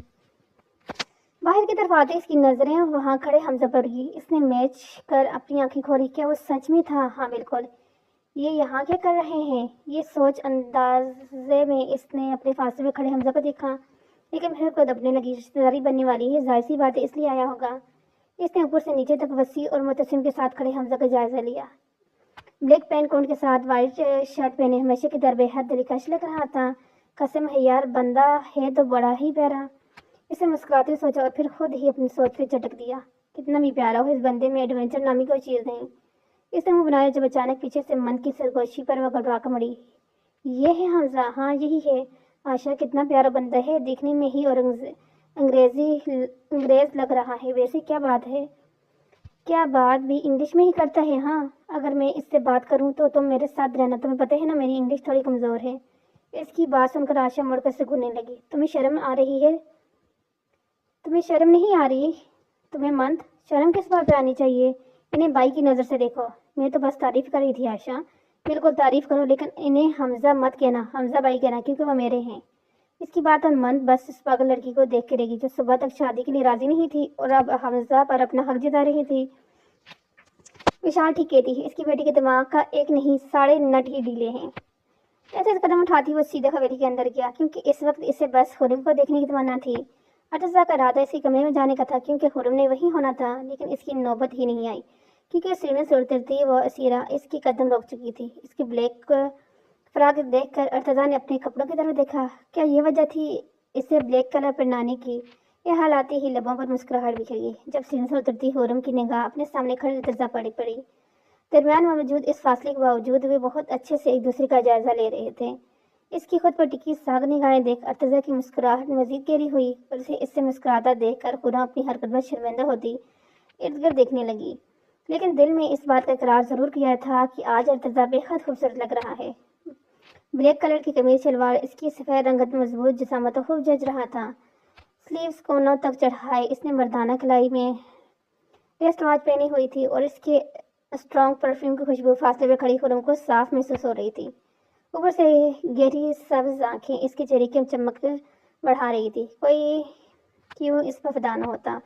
S1: बाहर की तरफ आते इसकी नजरें वहाँ खड़े हमजा पर गई। इसने मैच कर अपनी आंखें खोली। क्या वो सच में था? हाँ, बिल्कुल। ये यहाँ क्या कर रहे हैं? ये सोच अंदाजे में इसने अपने फासले में खड़े हमजा को देखा, लेकिन फिर खुद दबने लगी। रिश्तेदारी बनने वाली है, जाहिर सी बात है, इसलिए आया होगा। इसने ऊपर से नीचे तक वसी और मुतसिम के साथ खड़े हमजा का जायजा लिया। ब्लैक पैंट कोट के साथ वाइट शर्ट पहने हमेशा की तरह बेहद दिलकश लग रहा था। कसम है यार, बंदा है तो बड़ा ही प्यारा। इसे मुस्कुराते सोचा और फिर खुद ही अपनी सोच पे चटक दिया। कितना भी प्यारा हो, इस बंदे में एडवेंचर नामी कोई चीज़ नहीं। इसने मुंह बनाया जब अचानक पीछे से मन की सरगोशी पर वह घबरा कर मड़ी। ये है हमजा? हाँ, यही है। आशा, कितना प्यारा बंदा है, देखने में ही और अंग्रेज लग रहा है। वैसे क्या बात है? क्या बात भी इंग्लिश में ही करता है? हाँ, अगर मैं इससे बात करूँ तो तुम मेरे साथ रहना। तुम्हें पता है ना मेरी इंग्लिश थोड़ी कमज़ोर है। इसकी बात सुनकर आशा मुड़कर से घूरने लगी। तुम्हें शर्म आ रही है? तुम्हें शर्म नहीं आ रही? तुम्हें मंद शर्म किस बात पे आनी चाहिए? इन्हें बाई की नज़र से देखो। मैं तो बस तारीफ कर रही थी आशा। बिल्कुल तारीफ करो, लेकिन इन्हें हमजा मत कहना, हमजा बाई कहना, क्योंकि वो मेरे हैं। اس کی بات من بس اس پاگل لڑکی کو دیکھ کے رہی جو صبح تک شادی کے لیے راضی نہیں تھی اور اب حمزہ پر اپنا حق جتا رہی تھی۔ وشال ٹھیک کہتی ہے، اس کی بیٹی کے دماغ کا ایک نہیں 9.5 ہی ڈیلے ہیں۔ ایسے قدم اٹھاتی وہ سیدھا حویلی کے اندر گیا کیونکہ اس وقت اسے بس خرم کو دیکھنے کی تمنا تھی۔ ارتضیٰ کا ارادہ اس کے کمرے میں جانے کا تھا کیونکہ خرم نے وہیں ہونا تھا، لیکن اس کی نوبت ہی نہیں آئی کیونکہ سیڑھیوں سے اترتی وہ اسیرہ اس کی قدم روک چکی تھی۔ اس کی بلیک فراق دیکھ کر ارتضیٰ نے اپنے کپڑوں کی طرف دیکھا۔ کیا یہ وجہ تھی اسے بلیک کلر پہنانے کی؟ یہ حال آتے ہی لبوں پر مسکراہٹ بکھر گئی جب سیڑھیوں سے اترتی خرم کی نگاہ اپنے سامنے کھڑے ارتضیٰ پڑی۔ درمیان میں موجود اس فاصلے کے باوجود وہ بہت اچھے سے ایک دوسرے کا جائزہ لے رہے تھے۔ اس کی خود پر ٹکی ساغ نگاہیں دیکھ ارتضیٰ کی مسکراہٹ مزید گہری ہوئی اور اسے اس سے مسکراتا دیکھ کر خرم اپنی حرکت پر شرمندہ ہوتی ارد گرد دیکھنے لگی، لیکن دل میں اس بات کا اقرار ضرور کیا تھا کہ آج ارتضیٰ بے حد خوبصورت لگ رہا ہے۔ بلیک کلر کی قمیض شلوار اس کی سفید رنگت میں مضبوط جسامت کو خوب جچ رہا تھا۔ سلیوز کونوں تک چڑھائے اس نے مردانہ کلائی میں ریسٹ واچ پہنی ہوئی تھی اور اس کے اسٹرانگ پرفیوم کی خوشبو فاصلے پر کھڑی خرم کو صاف محسوس ہو رہی تھی۔ اوپر سے گہری سبز آنکھیں اس کے چہرے کی چمک بڑھا رہی تھی۔ کوئی کیوں اس پر فدا نہ ہوتا۔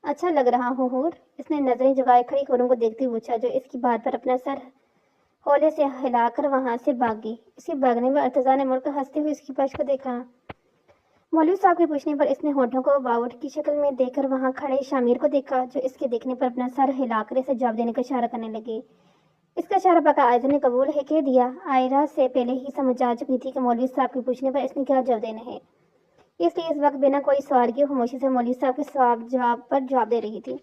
S1: اچھا لگ رہا ہوں حور، اس نے نظریں جگائے کھڑی خرم کو دیکھتے ہوئے پوچھا جو اس کی بات پر اپنا سر ہولے سے ہلا کر وہاں سے بھاگ گئی۔ اس کے بھاگنے میں ارتضیٰ نے مڑ کر ہنستے ہوئے اس کی پشت کو دیکھا۔ مولوی صاحب کے پوچھنے پر اس نے ہونٹوں کو باوٹ کی شکل میں دیکھ کر وہاں کھڑے شامیر کو دیکھا جو اس کے دیکھنے پر اپنا سر ہلا کر اسے جواب دینے کا اشارہ کرنے لگے۔ اس کا اشارہ پکا عائزہ نے قبول ہے کہہ دیا۔ عائرہ سے پہلے ہی سمجھ آ چکی تھی کہ مولوی صاحب کے پوچھنے پر اس نے کیا جواب دینا ہے، اس لیے اس وقت بنا کوئی سوال کیے خاموشی سے مولوی صاحب کے جواب پر جواب دے رہی تھی۔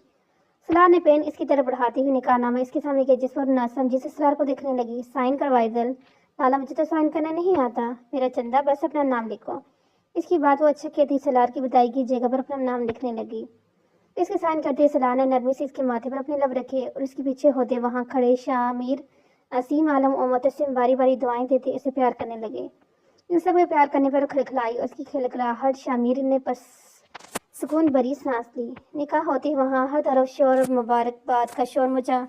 S1: سلار نے پین اس کی طرف بڑھاتی ہوئی نکاح نامہ اس کے سامنے کیا جس پر نہ سمجھی سے سلار کو دیکھنے لگی۔ سائن کرو عائزل۔ لالا مجھے تو سائن کرنا نہیں آتا میرا چندہ، بس اپنا نام لکھو۔ اس کی بات وہ اچھا کہتی سلار کی بتائی کی جگہ پر اپنا نام لکھنے لگی۔ اس کے سائن کرتے سلار نے نرمی سے اس کے ماتھے پر اپنے لب رکھے اور اس کے پیچھے ہوتے وہاں کھڑے شامیر، عظیم عالم اور معتصم باری باری دعائیں دیتے اسے پیار کرنے لگے۔ ان سب کے پیار کرنے پر کھلکھلائی اور اس کی کھلکھلاہٹ شامیر نے سکون بری سانس لی۔ نکاح ہوتی وہاں ہر طرف شور اور مبارکباد کا شور مچا۔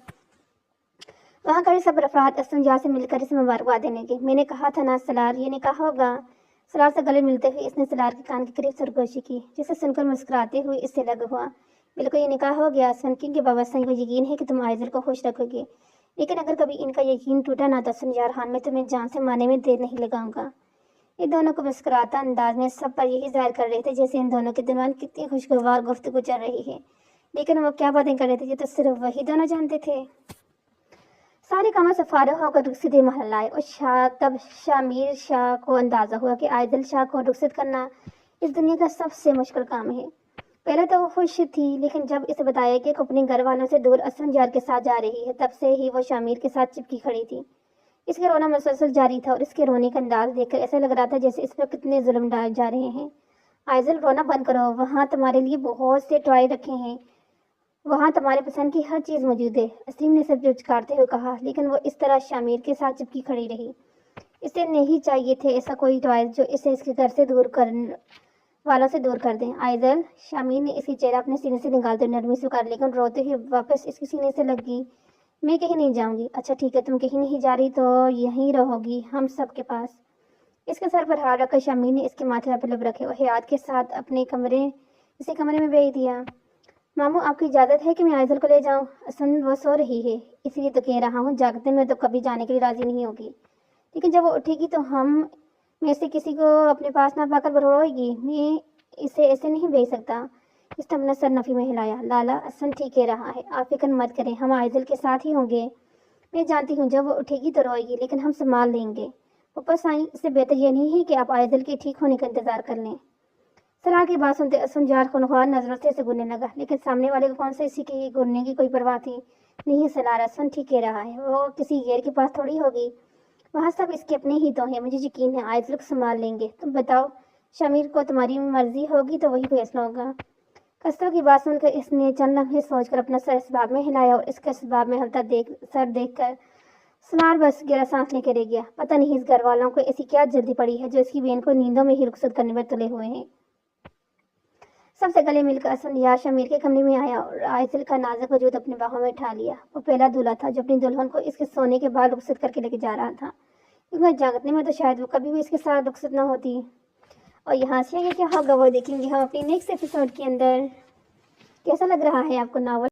S1: وہاں کھڑے سب افراد اسفنجا سے مل کر اسے مبارکباد دینے لگے۔ میں نے کہا تھا نا سلار یہ نکاح ہوگا۔ سلار سے گلے ملتے ہوئے اس نے سلار کے کان کے قریب سرگوشی کی جسے سن کر مسکراتے ہوئے اس سے لگ ہوا۔ بالکل یہ نکاح ہو گیا سن، کیونکہ بابا سنگ کو یقین ہے کہ تم عائزل کو خوش رکھو گے، لیکن اگر کبھی ان کا یقین ٹوٹا نہ تو سن یار خان میں تمہیں جان سے مارنے میں دیر نہیں لگاؤں گا۔ یہ دونوں کو مسکراتا انداز میں سب پر یہی ظاہر کر رہے تھے جیسے ان دونوں کے درمیان کتنی خوشگوار گفتگو چل رہی ہے، لیکن وہ کیا باتیں کر رہے تھے یہ تو صرف وہی دونوں جانتے تھے۔ سارے کاموں سے فارغ ہو کر رخصتی محل آئے اور تب شامیر شاہ کو اندازہ ہوا کہ عائزل شاہ کو رخصت کرنا اس دنیا کا سب سے مشکل کام ہے۔ پہلے تو وہ خوش تھی، لیکن جب اسے بتایا کہ اپنے گھر والوں سے دور اسفنجار کے ساتھ جا رہی ہے تب سے ہی وہ شامیر کے ساتھ چپکی کھڑی تھی۔ اس کے رونا مسلسل جاری تھا اور اس کے رونے کا انداز دیکھ کر ایسا لگ رہا تھا جیسے اس پر کتنے ظلم ڈالے جا رہے ہیں۔ عائزل رونا بند کرو، وہاں تمہارے لیے بہت سے ٹوائے رکھے ہیں، وہاں تمہارے پسند کی ہر چیز موجود ہے، اسلیم نے سب چچکارتے ہوئے کہا، لیکن وہ اس طرح شامیر کے ساتھ چپکی کھڑی رہی۔ اسے نہیں چاہیے تھے ایسا کوئی ٹوائے جو اسے اس کے گھر سے دور والوں سے دور کر دیں۔ عائزل، شامیر نے اس کی چہرہ اپنے سینے سے نکالتے نرمی سے پکار، لیکن روتے ہوئے واپس اس کے سینے سے لگ گئی۔ میں کہیں نہیں جاؤں گی۔ اچھا ٹھیک ہے، تم کہیں نہیں جا رہی تو یہیں رہو گی ہم سب کے پاس۔ اس کے سر پر ہاتھ رکھ کر شامیر نے اس کے ماتھے پر لب رکھے اور حیات کے ساتھ اسے کمرے میں بھیج دیا۔ ماموں آپ کی اجازت ہے کہ میں عائزل کو لے جاؤں؟ اصل وہ سو رہی ہے، اس لیے تو کہہ رہا ہوں، جاگتے میں تو کبھی جانے کے لیے راضی نہیں ہوگی، لیکن جب وہ اٹھے گی تو ہم میں سے کسی کو اپنے پاس نہ پا کر روئے گی۔ میں اسے ایسے نہیں بھیج سکتا۔ اس نے اپنا سر نفی میں ہلایا۔ لالا اصل ٹھیک کہہ رہا ہے، آپ فکر مت کریں، ہم عائزل کے ساتھ ہی ہوں گے۔ میں جانتی ہوں جب وہ اٹھے گی تو روئے گی، لیکن ہم سنبھال لیں گے۔ واپس آئیں، اس سے بہتر یہ نہیں ہے کہ آپ عائزل کے ٹھیک ہونے کا انتظار کر لیں۔ سلار کی بات سنتے اسفنجار خونخوار نظروں سے اسے گھورنے لگا، لیکن سامنے والے کو کون سے اسی کے گھورنے کی کوئی پرواہ تھی۔ نہیں سلار، اصل ٹھیک کہہ رہا ہے، وہ کسی غیر کے پاس تھوڑی ہوگی، وہاں سب اس کے اپنے ہی تو ہیں، مجھے یقین ہے عائزل کو سنبھال لیں گے۔ تم بتاؤ شامیر کو، تمہاری مرضی ہوگی تو وہی فیصلہ ہوگا۔ قصوں کی بات سن کر اس نے چند لمحے سوچ کر اپنا سر اس باب میں ہلایا اور اس کا اس باب میں ہلتا سر دیکھ کر سلار بس گہرا سانس لے کے رہ گیا۔ پتہ نہیں اس گھر والوں کو ایسی کیا جلدی پڑی ہے جو اس کی بہن کو نیندوں میں ہی رخصت کرنے پر تلے ہوئے ہیں۔ سب سے گلے مل کر اسفنجار شامیر کے کمرے میں آیا اور عائزل کا نازک وجود اپنے باہوں میں اٹھا لیا۔ وہ پہلا دولہا تھا جو اپنی دلہن کو اس کے سونے کے بعد رخصت کر کے لے کے جا رہا تھا، کیونکہ جاگنے میں تو شاید وہ کبھی بھی اس کے ساتھ رخصت نہ ہوتی۔ اور یہاں سے آگے کیا ہوگا وہ دیکھیں گے ہم اپنی نیکسٹ ایپیسوڈ کے اندر۔ کیسا لگ رہا ہے آپ کو ناول؟